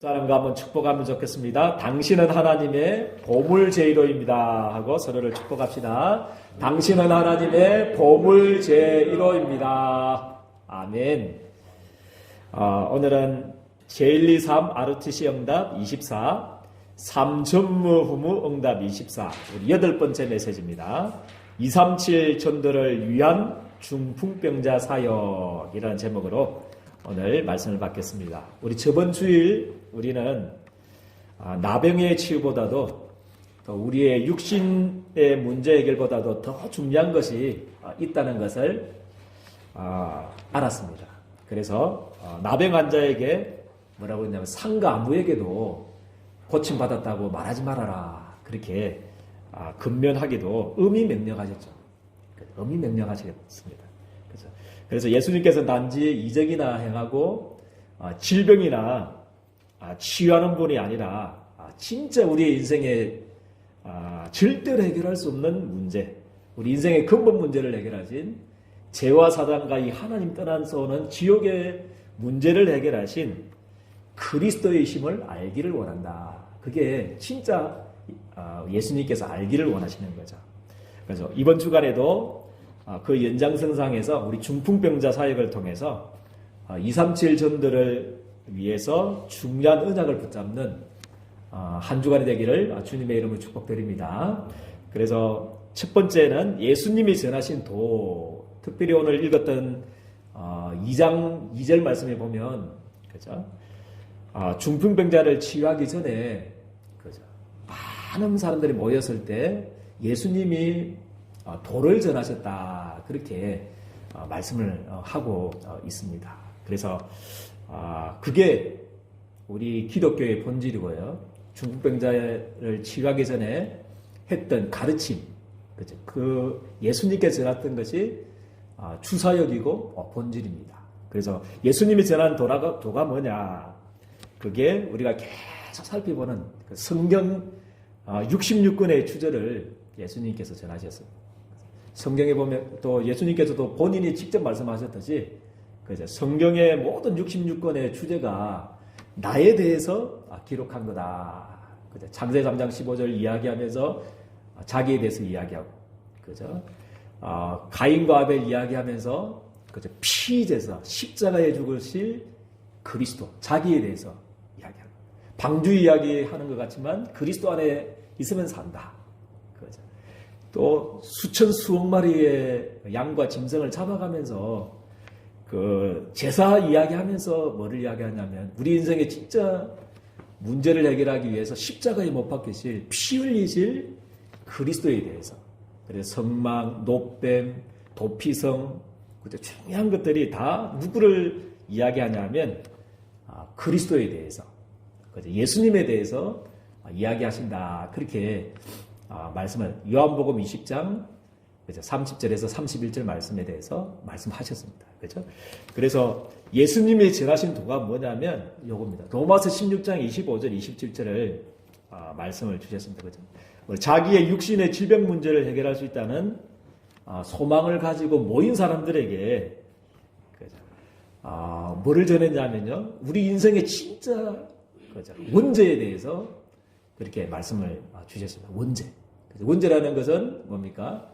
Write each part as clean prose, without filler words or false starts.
사람과 한번 축복하면 좋겠습니다. 당신은 하나님의 보물 제1호입니다 하고 서로를 축복합시다. 당신은 하나님의 보물 제1호입니다. 아멘. 오늘은 제123 ROTC 응답 24, 3전무 후무 응답 24, 우리 8번째 메시지입니다. 237 전도를 위한 중풍병자 사역이라는 제목으로 오늘 말씀을 받겠습니다. 우리 저번 주일 우리는 나병의 치유보다도 또 우리의 육신의 문제 해결보다도 더 중요한 것이 있다는 것을 알았습니다. 그래서 나병 환자에게 뭐라고 했냐면 상가 아무에게도 고침받았다고 말하지 말아라. 그렇게 근면하기도 음이 명령하셨죠. 음이 명령하셨습니다. 그래서 예수님께서 단지 이적이나 행하고 질병이나 치유하는 분이 아니라 진짜 우리의 인생에 절대로 해결할 수 없는 문제, 우리 인생의 근본 문제를 해결하신 죄와 사단과 이 하나님 떠나서 오는 지옥의 문제를 해결하신 그리스도의 힘을 알기를 원한다. 그게 진짜 예수님께서 알기를 원하시는 거죠. 그래서 이번 주간에도 그 연장선상에서 우리 중풍병자 사역을 통해서 237 전도를 위해서 중요한 언약을 붙잡는 한 주간이 되기를 주님의 이름으로 축복드립니다. 그래서 첫 번째는 예수님이 전하신 도, 특별히 오늘 읽었던 2장 2절 말씀에 보면 그죠? 중풍병자를 치유하기 전에 그죠? 많은 사람들이 모였을 때 예수님이 도를 전하셨다. 그렇게 말씀을 하고 있습니다. 그래서 그게 우리 기독교의 본질이고요. 중풍병자를 치유하기 전에 했던 가르침, 그죠? 그 예수님께 전했던 것이 주사역이고 본질입니다. 그래서 예수님이 전한 도가 뭐냐? 그게 우리가 계속 살펴보는 그 성경 66권의 주제를 예수님께서 전하셨습니다. 성경에 보면 또 예수님께서도 본인이 직접 말씀하셨듯이 그죠? 성경의 모든 66권의 주제가 나에 대해서 기록한 거다. 그죠? 창세기 3장 15절 이야기하면서 자기에 대해서 이야기하고, 그죠? 가인과 아벨 이야기하면서 그죠? 피제사 십자가에 죽으실 그리스도 자기에 대해서 이야기하고, 방주 이야기하는 것 같지만 그리스도 안에 있으면 산다. 그죠? 또 수천 수억 마리의 양과 짐승을 잡아가면서 그 제사 이야기하면서 뭐를 이야기하냐면 우리 인생의 진짜 문제를 해결하기 위해서 십자가에 못 박히실 피 흘리실 그리스도에 대해서, 그래서 성막, 노뱀, 도피성, 중요한 것들이 다 누구를 이야기하냐면 그리스도에 대해서, 예수님에 대해서 이야기하신다. 그렇게 말씀을 요한복음 20장 30절에서 31절 말씀에 대해서 말씀하셨습니다. 그렇죠? 그래서 예수님이 전하신 도가 뭐냐면 요겁니다. 로마서 16장 25절 27절을 말씀을 주셨습니다. 그렇죠? 자기의 육신의 질병 문제를 해결할 수 있다는 소망을 가지고 모인 사람들에게 그렇죠? 뭐를 전했냐면요, 우리 인생의 진짜 그렇죠? 원죄에 대해서 그렇게 말씀을 주셨습니다. 원죄. 원죄라는 것은 뭡니까?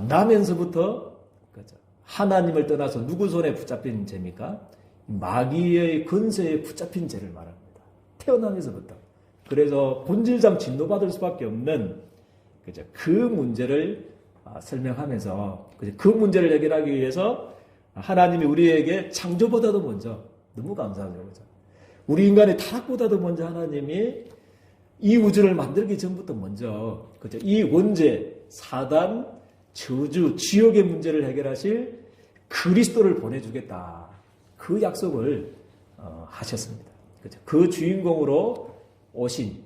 나면서부터 그렇죠? 하나님을 떠나서 누구 손에 붙잡힌 죄입니까? 마귀의 근세에 붙잡힌 죄를 말합니다. 태어나면서부터. 그래서 본질상 진노받을 수밖에 없는 그렇죠? 그 문제를 설명하면서 그렇죠? 그 문제를 해결하기 위해서 하나님이 우리에게 창조보다도 먼저, 너무 감사하죠. 그렇죠? 우리 인간의 타락보다도 먼저 하나님이 이 우주를 만들기 전부터 먼저 그렇죠? 이 원죄, 사단, 저주, 지옥의 문제를 해결하실 그리스도를 보내주겠다. 그 약속을 하셨습니다. 그렇죠? 그 주인공으로 오신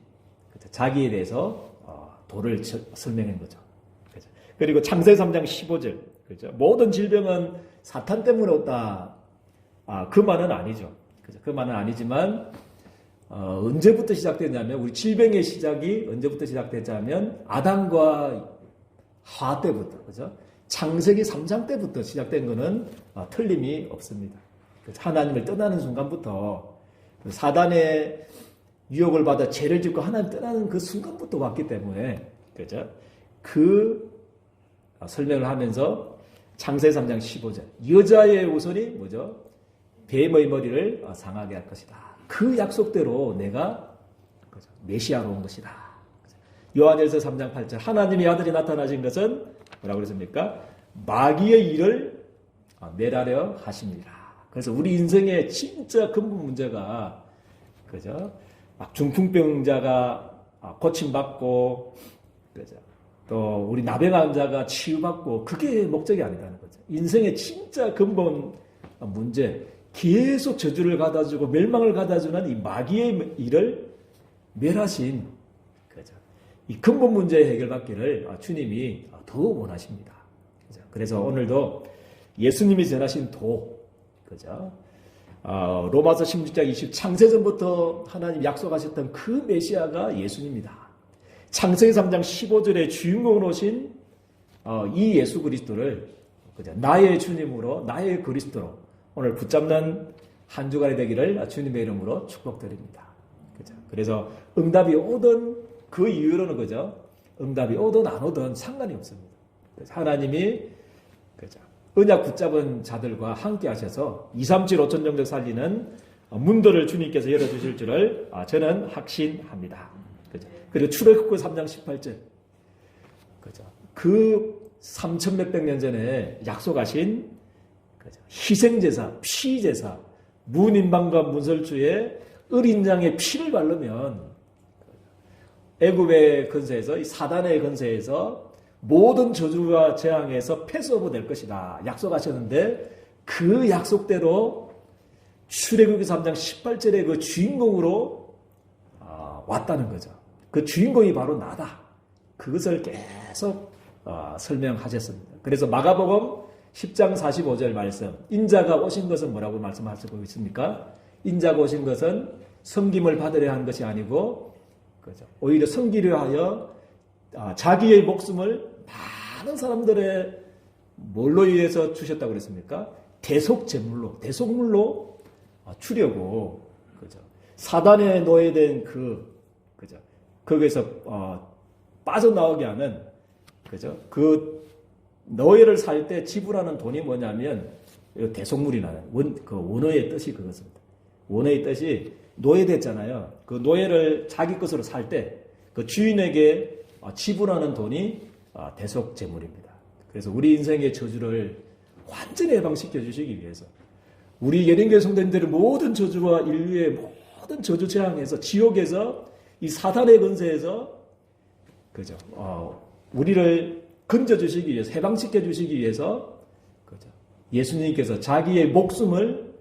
그렇죠? 자기에 대해서 도를 설명한 거죠. 그렇죠? 그리고 창세기 3장 15절 그렇죠? 모든 질병은 사탄 때문에 왔다. 그 말은 아니죠. 그렇죠? 그 말은 아니지만 언제부터 시작됐냐면 우리 질병의 시작이 언제부터 시작됐냐면 아담과 하와 때부터, 그죠? 창세기 3장 때부터 시작된 것은 틀림이 없습니다. 하나님을 떠나는 순간부터 사단의 유혹을 받아 죄를 짓고 하나님 떠나는 그 순간부터 왔기 때문에, 그죠? 그 설명을 하면서 창세기 3장 15절, 여자의 후손이 뭐죠? 뱀의 머리를 상하게 할 것이다. 그 약속대로 내가 메시아로 온 것이다. 요한일서 3장 8절, 하나님의 아들이 나타나신 것은 뭐라고 그랬습니까? 마귀의 일을 멸하려 하십니다. 그래서 우리 인생의 진짜 근본 문제가, 그죠? 중풍병자가 고침받고, 그죠? 또 우리 나병 자가 치유받고, 그게 목적이 아니라는 거죠. 인생의 진짜 근본 문제, 계속 저주를 가다주고 멸망을 가다주는 이 마귀의 일을 멸하신, 그죠? 이 근본 문제 해결받기를 주님이 더 원하십니다. 그죠? 그래서 오늘도 예수님이 전하신 도, 그죠? 로마서 16장 20, 창세전부터 하나님 약속하셨던 그 메시아가 예수님이다. 창세기 3장 15절에 주인공으로 오신 이 예수 그리스도를, 그죠? 나의 주님으로, 나의 그리스도로 오늘 붙잡는 한 주간이 되기를 주님의 이름으로 축복드립니다. 그죠? 그래서 응답이 오든 그 이유로는, 그죠? 응답이 오든 안 오든 상관이 없습니다. 그래서 하나님이, 그죠? 언약 붙잡은 자들과 함께 하셔서 2, 3, 7, 5천 정도 살리는 문들을 주님께서 열어주실 줄을 저는 확신합니다. 그죠? 그리고 출애굽기 3장 18절, 그죠? 그 3천 몇백 년 전에 약속하신, 그죠? 희생제사, 피제사, 문인방과 문설주의 어린 양의 피를 바르면 애굽의 건세에서, 이 사단의 건세에서 모든 저주와 재앙에서 패스오버 될 것이다 약속하셨는데, 그 약속대로 출애굽기 3장 18절의 그 주인공으로 왔다는 거죠. 그 주인공이 바로 나다. 그것을 계속 설명하셨습니다. 그래서 마가복음 10장 45절 말씀, 인자가 오신 것은 뭐라고 말씀하시고 있습니까? 인자가 오신 것은 섬김을 받으려 한 것이 아니고, 그죠? 오히려 섬기려 하여 자기의 목숨을 많은 사람들의 뭘로 인해서 주셨다고 그랬습니까? 대속제물로, 대속물로 주려고, 그죠? 사단에 노예된 그죠? 거기에서 빠져나오게 하는, 그죠? 그 노예를 살 때 지불하는 돈이 뭐냐면 대속물이라는 그 원어의 뜻이 그것입니다. 원어의 뜻이 노예됐잖아요. 그 노예를 자기 것으로 살 때 그 주인에게 지불하는 돈이 대속제물입니다. 그래서 우리 인생의 저주를 완전히 해방시켜 주시기 위해서, 우리 예린교회 성도님들의 모든 저주와 인류의 모든 저주 재앙에서, 지옥에서, 이 사탄의 권세에서, 그죠? 우리를 건져주시기 위해서, 해방시켜 주시기 위해서, 그죠? 예수님께서 자기의 목숨을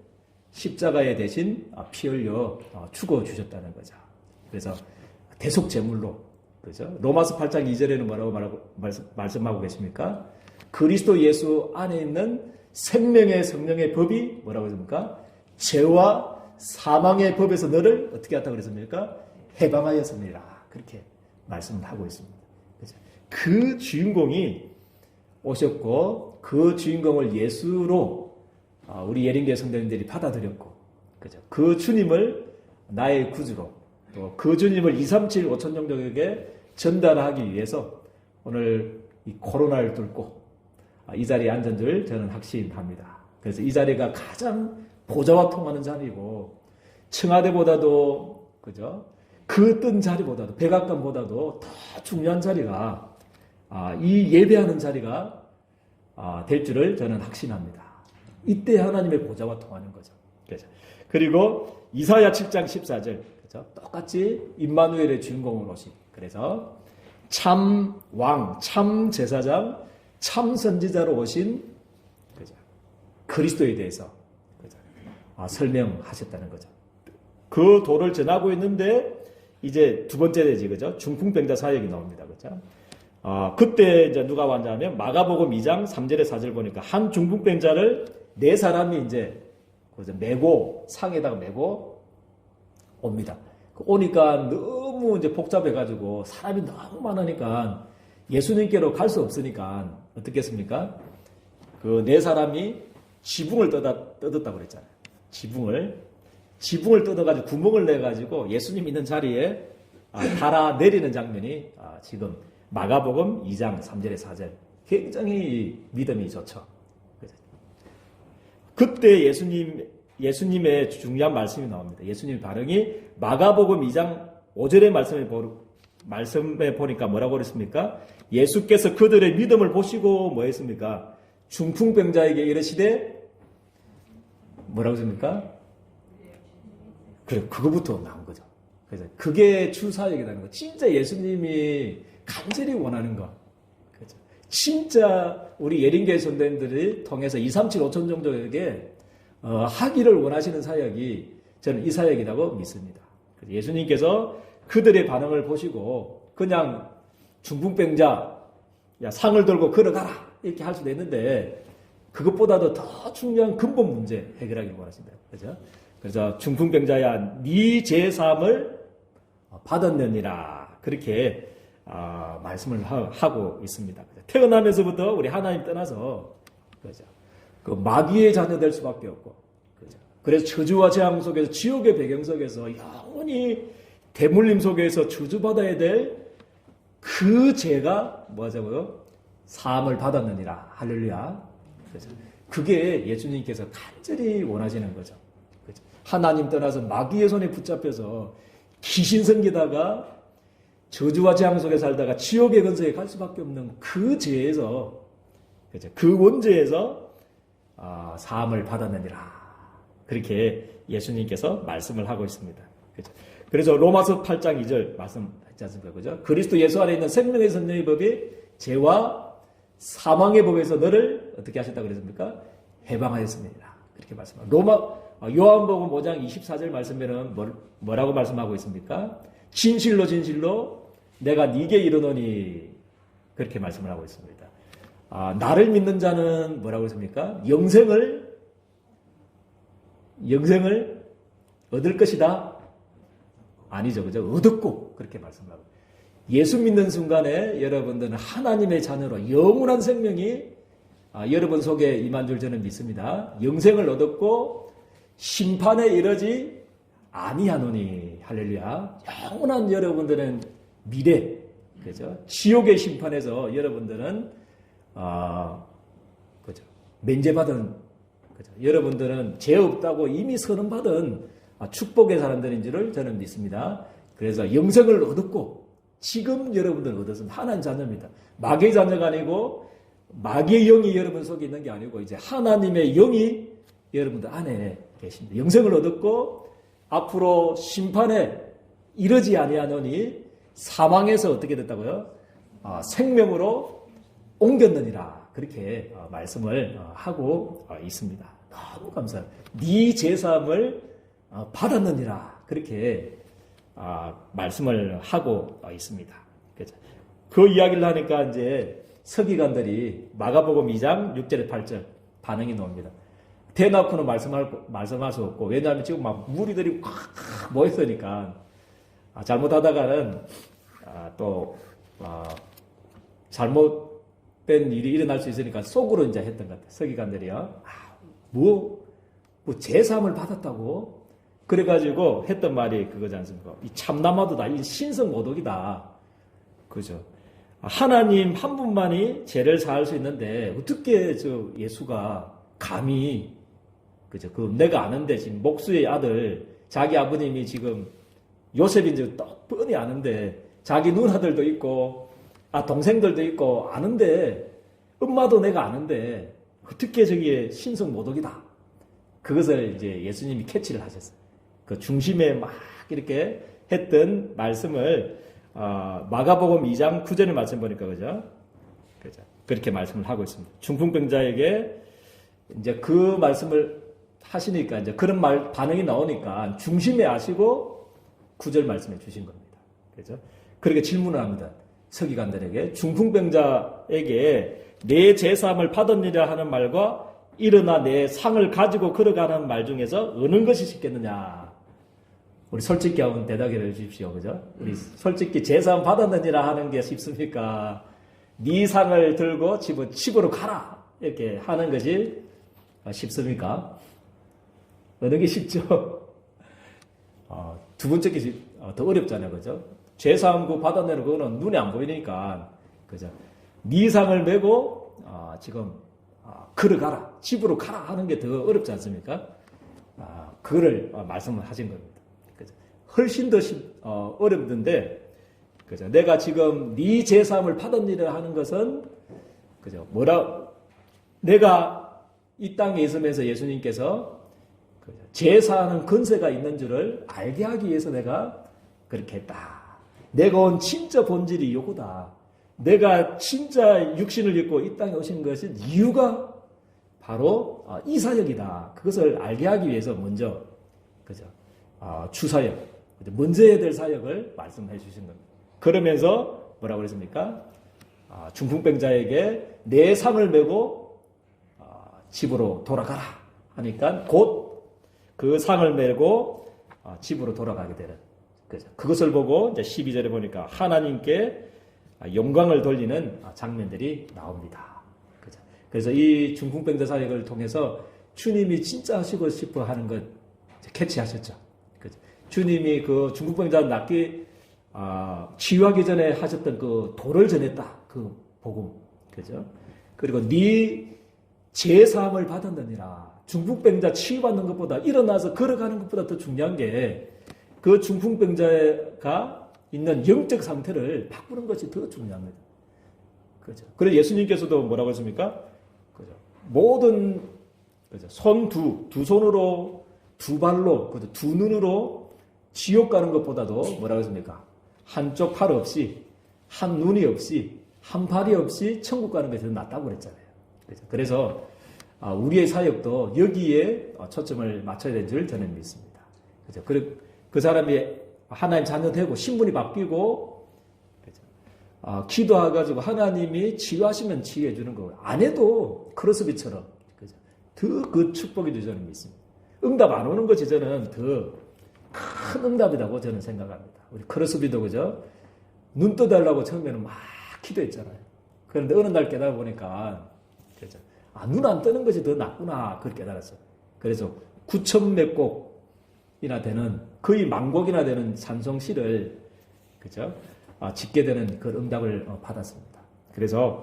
십자가에 대신 피 흘려 죽어 주셨다는 거죠. 그래서 대속제물로, 그죠? 로마서 8장 2절에는 뭐라고 말씀하고 계십니까? 그리스도 예수 안에 있는 생명의 성령의 법이 뭐라고 했습니까? 죄와 사망의 법에서 너를 어떻게 했다고 그랬습니까? 해방하였습니다. 그렇게 말씀을 하고 있습니다. 그죠? 그 주인공이 오셨고, 그 주인공을 예수로 우리 예린교회 성도님들이 받아들였고, 그죠? 그 주님을 나의 구주로, 또 그 주님을 2, 3, 7, 5천 종족에게 전달하기 위해서 오늘 이 코로나를 뚫고 이 자리에 앉은 줄 저는 확신합니다. 그래서 이 자리가 가장 보좌와 통하는 자리고, 청와대보다도, 그죠? 그 뜬 자리보다도, 백악관보다도 더 중요한 자리가 이 예배하는 자리가 될 줄을 저는 확신합니다. 이때 하나님의 보좌와 통하는 거죠. 그리고 이사야 7장 14절, 그죠? 똑같이 임마누엘의 주인공으로 오신, 그래서 참 왕, 참 제사장, 참 선지자로 오신, 그죠? 그리스도에 대해서, 그죠? 설명하셨다는 거죠. 그 도를 전하고 있는데 이제 두 번째 되지, 그죠? 중풍병자 사역이 나옵니다, 그죠? 그때 이제 누가 왔냐면 마가복음 2장 3절에 4절 보니까 한 중풍병자를 네 사람이 이제 메고, 상에다가 메고 옵니다. 오니까 너무 이제 복잡해가지고 사람이 너무 많으니까 예수님께로 갈 수 없으니까 어떻게 했습니까? 그 네 사람이 지붕을 뜯었다고 그랬잖아요. 지붕을 지붕을 뜯어가지고 구멍을 내가지고 예수님 있는 자리에 달아 내리는 장면이 지금 마가복음 2장 3절에 4절 굉장히 믿음이 좋죠. 그때 예수님의 중요한 말씀이 나옵니다. 예수님 반응이 마가복음 2장 5절의 말씀에 보니까 뭐라고 그랬습니까? 예수께서 그들의 믿음을 보시고 뭐 했습니까? 중풍병자에게 이르시되 뭐라고 했습니까? 그래, 그거부터 나온 거죠. 그래서 그게 주사역이라는 거. 진짜 예수님이 간절히 원하는 거. 그렇죠. 진짜 우리 예린교회 선배님들이 통해서 2, 3, 7, 5천 정도에게 하기를 원하시는 사역이 저는 이 사역이라고 믿습니다. 예수님께서 그들의 반응을 보시고 그냥 중풍병자 야 상을 들고 걸어가라 이렇게 할 수도 있는데 그것보다도 더 중요한 근본 문제 해결하기를 원하신다. 그렇죠? 그래서 중풍병자야 네 제사함을 받았느니라 그렇게 말씀을 하고 있습니다. 태어나면서부터 우리 하나님 떠나서 그렇죠? 그 마귀의 자녀 될 수밖에 없고 그렇죠? 그래서 저주와 재앙 속에서 지옥의 배경 속에서 영원히 대물림 속에서 저주받아야 될 그 죄가 뭐하자고요? 사함을 받았느니라. 할렐루야. 그렇죠? 그게 예수님께서 간절히 원하시는 거죠. 그렇죠? 하나님 떠나서 마귀의 손에 붙잡혀서 귀신 섬기다가 저주와 재앙 속에 살다가 지옥의 근성에 갈 수밖에 없는 그 죄에서 그렇죠? 그 원죄에서 사함을 받았느니라. 그렇게 예수님께서 말씀을 하고 있습니다. 그렇죠? 그래서 로마서 8장 2절 말씀하지 않습니까? 그죠? 그리스도 예수 안에 있는 생명의 선명의 법이 죄와 사망의 법에서 너를 어떻게 하셨다고 그랬습니까? 해방하였습니다. 그렇게 말씀합니다. 요한복음 5장 24절 말씀에는 뭐라고 말씀하고 있습니까? 진실로 진실로 내가 네게 이르노니 그렇게 말씀을 하고 있습니다. 나를 믿는 자는 뭐라고 했습니까? 영생을 얻을 것이다? 아니죠. 그죠? 얻었고 그렇게 말씀하고 예수 믿는 순간에 여러분들은 하나님의 자녀로 영원한 생명이 여러분 속에 임한 줄 저는 믿습니다. 영생을 얻었고 심판에 이르지 아니하노니 할렐루야. 영원한 여러분들은 미래 그죠? 지옥의 심판에서 여러분들은 그죠? 면제받은 그죠? 여러분들은 죄 없다고 이미 선언받은 축복의 사람들인 줄을 저는 믿습니다. 그래서 영생을 얻었고 지금 여러분들은 얻었으면 하나님 자녀입니다. 마귀의 자녀가 아니고 마귀의 영이 여러분 속에 있는 게 아니고 이제 하나님의 영이 여러분들 안에 계십니다. 영생을 얻었고 앞으로 심판에 이르지 아니하노니 사망에서 어떻게 됐다고요? 생명으로 옮겼느니라. 그렇게 말씀을 하고 있습니다. 너무 감사합니다. 네 제사함을 받았느니라. 그렇게 말씀을 하고 있습니다. 그렇죠? 그 이야기를 하니까 이제 서기관들이 마가복음 2장 6절에 8절 반응이 나옵니다. 대놓고는 말씀할 수 없고 왜냐하면 지금 막 무리들이 꽉 모였으니까 잘못하다가는 또 잘못된 일이 일어날 수 있으니까 속으로 이제 했던 것 같아요. 서기관들이요. 뭐 제사함을 받았다고? 그래가지고 했던 말이 그거지 않습니까? 이 참남하도다. 이 신성모독이다. 그죠? 하나님 한 분만이 죄를 사할 수 있는데 어떻게 예수가 감히 그죠? 내가 아는데 지금 목수의 아들 자기 아버님이 지금 요셉인지 딱 뻔히 아는데 자기 누나들도 있고 동생들도 있고 아는데 엄마도 내가 아는데 어떻게 저기에 신성모독이다. 그것을 이제 예수님이 캐치를 하셨어요. 그 중심에 막 이렇게 했던 말씀을 마가복음 2장 9절의 말씀 보니까 그죠? 그렇게 말씀을 하고 있습니다. 중풍병자에게 이제 그 말씀을 하시니까 이제 그런 반응이 나오니까 중심에 아시고 9절 말씀해 주신 겁니다. 그죠? 그렇게 질문을 합니다. 서기관들에게 중풍병자에게 내 제사함을 받았느냐 하는 말과 일어나 내 상을 가지고 걸어가는 말 중에서 어느 것이 쉽겠느냐? 우리 솔직히 한번 대답해 주십시오. 그죠? 우리 솔직히 제사함 받았느니라 하는 게 쉽습니까? 네 상을 들고 집으로 가라. 이렇게 하는 것이 쉽습니까? 어느 게 쉽죠? 두 번째 게 더 어렵잖아요. 그죠? 죄사함구 받아내는 거는 눈에 안 보이니까. 그죠? 네 상을 메고, 지금, 걸어가라. 집으로 가라 하는 게 더 어렵지 않습니까? 그거를 말씀을 하신 겁니다. 그죠? 훨씬 더 어렵던데, 그죠? 내가 지금 네 죄사함을 받았니라 하는 것은, 그죠? 내가 이 땅에 있으면서 예수님께서 제사하는 권세가 있는 줄을 알게 하기 위해서 내가 그렇게 했다. 내가 온 진짜 본질이 요거다. 내가 진짜 육신을 입고 이 땅에 오신 것은 이유가 바로 이 사역이다. 그것을 알게 하기 위해서 먼저 그죠? 주사역, 먼저 해야 될 사역을 말씀해 주신 겁니다. 그러면서 뭐라고 그랬습니까? 중풍병자에게 내 상을 메고 집으로 돌아가라 하니까 곧 그 상을 메고 집으로 돌아가게 되는 거죠. 그것을 보고 이제 12절에 보니까 하나님께 영광을 돌리는 장면들이 나옵니다. 그죠. 그래서 이 중풍병자 사역을 통해서 주님이 진짜 하시고 싶어 하는 것 캐치하셨죠. 그죠. 주님이 그 중풍병자 낫기 치유하기 전에 하셨던 그 도를 전했다. 그 복음. 그죠. 그리고 네 제사함을 받았느니라. 중풍병자 치유받는 것보다 일어나서 걸어가는 것보다 더 중요한 게 그 중풍병자가 있는 영적 상태를 바꾸는 것이 더 중요합니다. 그죠. 그래서 예수님께서도 뭐라고 했습니까? 그죠. 모든 그죠. 두 손으로 두 발로 그죠. 두 눈으로 지옥 가는 것보다도 뭐라고 했습니까? 한쪽 팔 없이 한 눈이 없이 한 발이 없이 천국 가는 것이 더 낫다고 그랬잖아요. 그죠. 그래서 우리의 사역도 여기에 초점을 맞춰야 되는 줄 저는 믿습니다. 그죠. 그 사람이 하나님 자녀 되고 신분이 바뀌고 그죠. 기도해가지고 하나님이 치유하시면 치유해 주는 거고 안 해도 크로스비처럼 그죠. 더 그 축복이 저는 믿습니다. 응답 안 오는 것이 저는 더 큰 응답이라고 저는 생각합니다. 우리 크로스비도 그죠. 눈 떠달라고 처음에는 막 기도했잖아요. 그런데 어느 날 깨달아 보니까 그죠. 눈 안 뜨는 것이 더 낫구나. 그걸 깨달았어요. 그래서 9천 몇 곡이나 되는, 거의 만 곡이나 되는 찬송시를, 그죠? 짓게 되는 그 응답을 받았습니다. 그래서,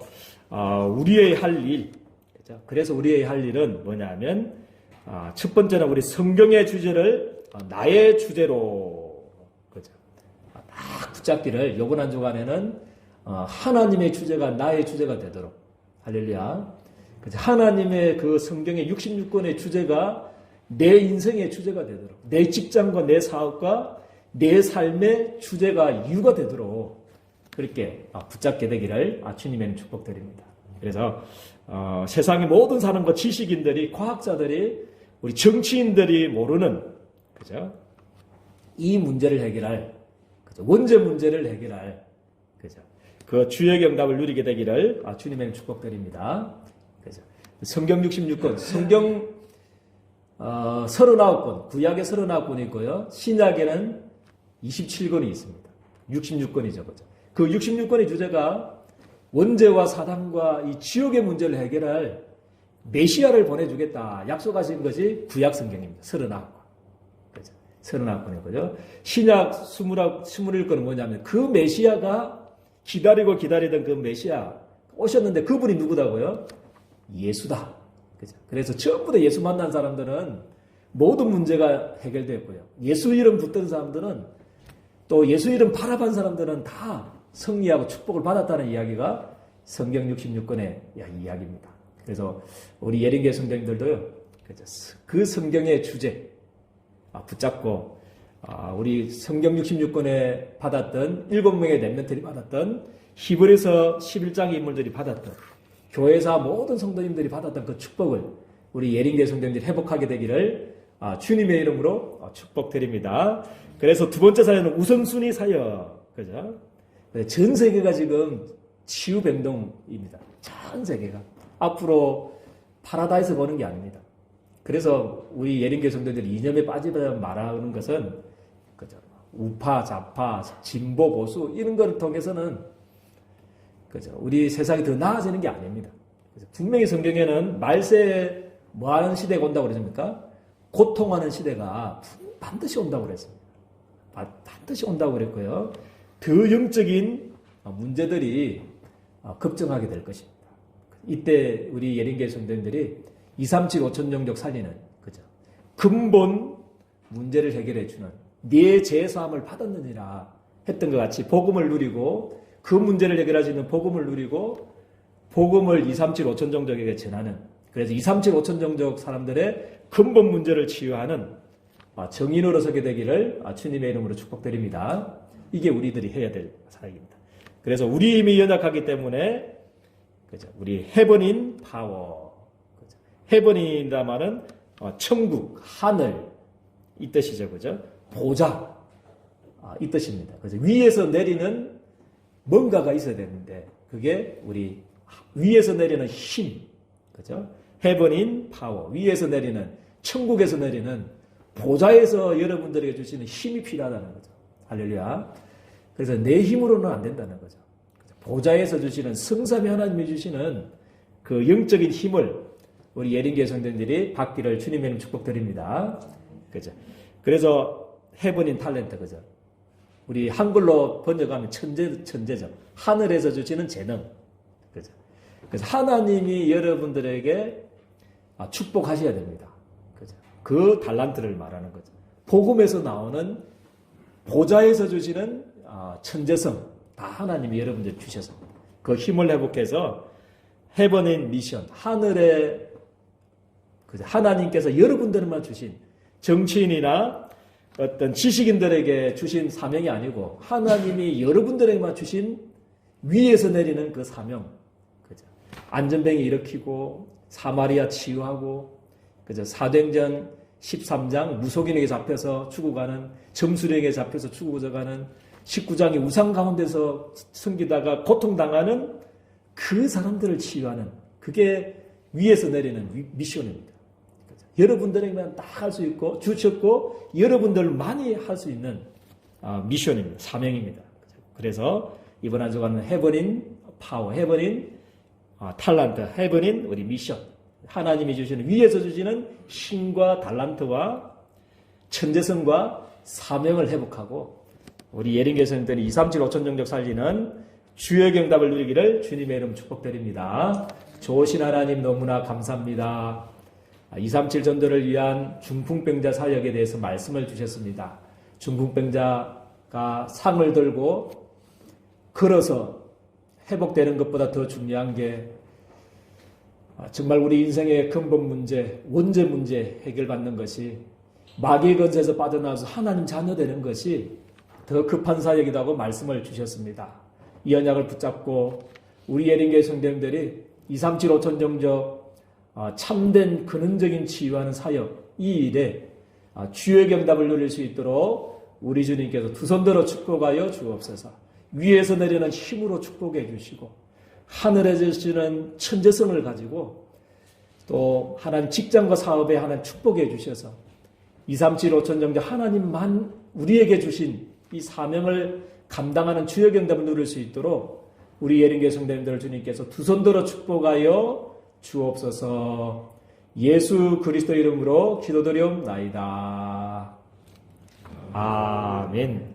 우리의 할 일, 그죠? 그래서 우리의 할 일은 뭐냐 하면, 첫 번째는 우리 성경의 주제를 나의 주제로, 그죠? 딱 붙잡기를, 요번 한 주간에는 하나님의 주제가 나의 주제가 되도록, 할렐루야. 하나님의 그 성경의 66권의 주제가 내 인생의 주제가 되도록, 내 직장과 내 사업과 내 삶의 주제가 이유가 되도록 그렇게 붙잡게 되기를 주님의 축복드립니다. 그래서 세상의 모든 사람과 지식인들이, 과학자들이, 우리 정치인들이 모르는 그죠? 이 문제를 해결할 그죠? 원죄 문제를 해결할 그죠? 그 주의 응답을 누리게 되기를 주님의 축복드립니다. 그죠? 성경 66권, 성경 39권, 구약에 39권이 있고요. 신약에는 27권이 있습니다. 66권이죠. 그죠? 그 66권의 주제가 원죄와 사단과 이 지옥의 문제를 해결할 메시아를 보내주겠다. 약속하신 것이 구약 성경입니다. 39권. 그죠? 39권이고요. 신약 21권은 뭐냐면 그 메시아가 기다리던 그 메시아 오셨는데 그분이 누구다고요? 예수다. 그죠? 그래서 전부 다 예수 만난 사람들은 모든 문제가 해결됐고요. 예수 이름 붙던 사람들은 또 예수 이름 바라본 사람들은 다 승리하고 축복을 받았다는 이야기가 성경 66권의 이야기입니다. 그래서 우리 예린교 성도님들도요. 그 성경의 주제 붙잡고 우리 성경 66권에 받았던 7명의 렘넌트들이 받았던 히브리서 11장의 인물들이 받았던 교회사 모든 성도님들이 받았던 그 축복을 우리 예린교 성도님들이 회복하게 되기를 주님의 이름으로 축복드립니다. 그래서 두 번째 사연은 우선순위 사역. 그죠? 전 세계가 지금 치유병동입니다. 전 세계가. 앞으로 파라다이스 보는 게 아닙니다. 그래서 우리 예린교 성도들이 이념에 빠지다 말하는 것은 그죠? 우파, 좌파, 진보, 보수 이런 걸 통해서는 그죠? 우리 세상이 더 나아지는 게 아닙니다. 그래서 분명히 성경에는 말세에 뭐하는 시대가 온다고 그랬습니까? 고통하는 시대가 반드시 온다고 그랬습니다. 반드시 온다고 그랬고요. 더 영적인 문제들이 급증하게 될 것입니다. 이때 우리 예린교회 성도님들이 237 5천 영적 살리는 그죠? 근본 문제를 해결해 주는 네 죄사함을 받았느니라 했던 것 같이 복음을 누리고 그 문제를 해결할 수 있는 복음을 누리고 복음을 237 5천 정적에게 전하는 그래서 237 5천 정적 사람들의 근본 문제를 치유하는 정인으로 서게 되기를 주님의 이름으로 축복드립니다. 이게 우리들이 해야 될 사역입니다. 그래서 우리 힘이 연약하기 때문에 그죠? 우리 헤븐인 파워 그죠? 헤븐인이라 말은 천국, 하늘 이 뜻이죠. 그죠? 보좌 이 뜻입니다. 그죠? 위에서 내리는 뭔가가 있어야 되는데 그게 우리 위에서 내리는 힘 그죠? 헤븐인 파워 위에서 내리는 천국에서 내리는 보좌에서 여러분들에게 주시는 힘이 필요하다는 거죠. 할렐루야. 그래서 내 힘으로는 안 된다는 거죠. 보좌에서 주시는 성삼위 하나님이 주시는 그 영적인 힘을 우리 예린교회 성도님들이 받기를 주님의 이름 축복드립니다. 그죠? 그래서 헤븐인 탤런트 그죠? 우리 한글로 번역하면 천재죠. 하늘에서 주시는 재능. 그죠? 그래서 하나님이 여러분들에게 축복하셔야 됩니다. 그죠? 그 달란트를 말하는 거죠. 복음에서 나오는 보좌에서 주시는 천재성 다 하나님이 여러분들 주셔서 그 힘을 회복해서 헤븐인 미션 하늘에 하나님께서 여러분들만 주신 정치인이나 어떤 지식인들에게 주신 사명이 아니고 하나님이 여러분들에게만 주신 위에서 내리는 그 사명 그죠? 안전뱅이 일으키고 사마리아 치유하고 그죠? 사도행전 13장 무속인에게 잡혀서 죽어가는 점수령에게 잡혀서 죽어가는 19장이 우상 가운데서 숨기다가 고통당하는 그 사람들을 치유하는 그게 위에서 내리는 미션입니다. 그렇죠? 여러분들에게만 딱 할 수 있고 주셨고 여러분들만이 할 수 있는 미션입니다. 사명입니다. 그렇죠? 그래서 이번 한 주간은 헤븐인 파워, 헤븐인 탤런트, 헤븐인 우리 미션 하나님이 주시는 위에서 주시는 힘과 달란트와 천재성과 사명을 회복하고 우리 예린교회 성도들이 237 5천 정적 살리는 주의 경답을 누리기를 주님의 이름 축복드립니다. 좋으신 하나님 너무나 감사합니다. 237 전도를 위한 중풍병자 사역에 대해서 말씀을 주셨습니다. 중풍병자가 상을 들고 걸어서 회복되는 것보다 더 중요한 게 정말 우리 인생의 근본 문제, 원죄 문제 해결받는 것이 마귀의 권세에서 빠져나와서 하나님 자녀 되는 것이 더 급한 사역이라고 말씀을 주셨습니다. 이 언약을 붙잡고 우리 예린교회 성도님들이 237 5천 정적 참된 근원적인 치유하는 사역 이 일에 주의 경답을 누릴 수 있도록 우리 주님께서 두 손 들어 축복하여 주옵소서. 위에서 내리는 힘으로 축복해 주시고 하늘에 주시는 천재성을 가지고 또 하나님 직장과 사업에 하나님 축복해 주셔서 237 5천 정적 하나님만 우리에게 주신 이 사명을 감당하는 주의 경답을 누릴 수 있도록 우리 예린교회 성도님들을 주님께서 두 손 들어 축복하여 주옵소서. 예수 그리스도 이름으로 기도드리옵나이다. 아멘.